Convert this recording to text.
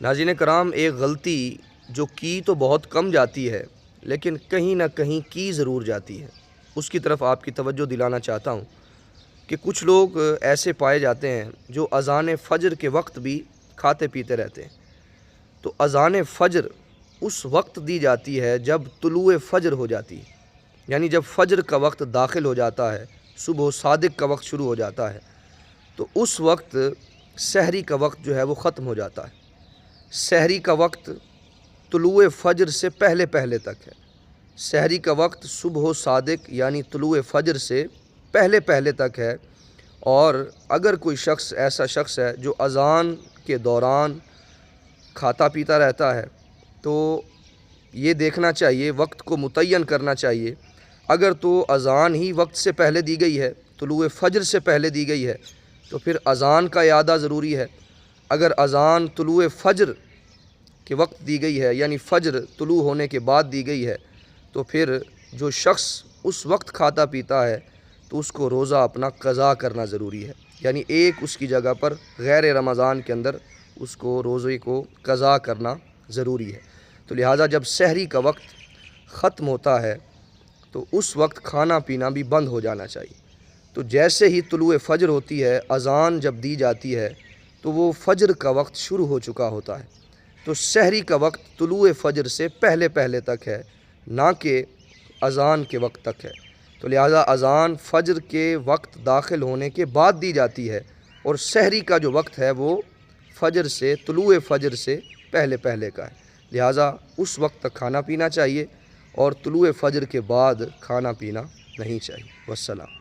ناظرین کرام، ایک غلطی جو کی تو بہت کم جاتی ہے لیکن کہیں نہ کہیں کی ضرور جاتی ہے، اس کی طرف آپ کی توجہ دلانا چاہتا ہوں کہ کچھ لوگ ایسے پائے جاتے ہیں جو اذان فجر کے وقت بھی کھاتے پیتے رہتے ہیں۔ تو اذان فجر اس وقت دی جاتی ہے جب طلوع فجر ہو جاتی ہے، یعنی جب فجر کا وقت داخل ہو جاتا ہے، صبح صادق کا وقت شروع ہو جاتا ہے، تو اس وقت سحری کا وقت جو ہے وہ ختم ہو جاتا ہے۔ سحری کا وقت طلوع فجر سے پہلے پہلے تک ہے۔ سحری کا وقت صبح صادق یعنی طلوع فجر سے پہلے پہلے تک ہے، اور اگر کوئی شخص ایسا شخص ہے جو اذان کے دوران کھاتا پیتا رہتا ہے تو یہ دیکھنا چاہیے، وقت کو متعین کرنا چاہیے۔ اگر تو اذان ہی وقت سے پہلے دی گئی ہے، طلوع فجر سے پہلے دی گئی ہے، تو پھر اذان کا اعادہ ضروری ہے۔ اگر اذان طلوع فجر کے وقت دی گئی ہے یعنی فجر طلوع ہونے کے بعد دی گئی ہے، تو پھر جو شخص اس وقت کھاتا پیتا ہے تو اس کو روزہ اپنا قضا کرنا ضروری ہے، یعنی ایک اس کی جگہ پر غیر رمضان کے اندر اس کو روزے کو قضا کرنا ضروری ہے۔ تو لہٰذا جب سحری کا وقت ختم ہوتا ہے تو اس وقت کھانا پینا بھی بند ہو جانا چاہیے۔ تو جیسے ہی طلوع فجر ہوتی ہے، اذان جب دی جاتی ہے تو وہ فجر کا وقت شروع ہو چکا ہوتا ہے۔ تو سحری کا وقت طلوع فجر سے پہلے پہلے تک ہے، نہ کہ اذان کے وقت تک ہے۔ تو لہٰذا اذان فجر کے وقت داخل ہونے کے بعد دی جاتی ہے، اور سحری کا جو وقت ہے وہ فجر سے طلوع فجر سے پہلے پہلے کا ہے۔ لہٰذا اس وقت تک کھانا پینا چاہیے اور طلوع فجر کے بعد کھانا پینا نہیں چاہیے۔ والسلام۔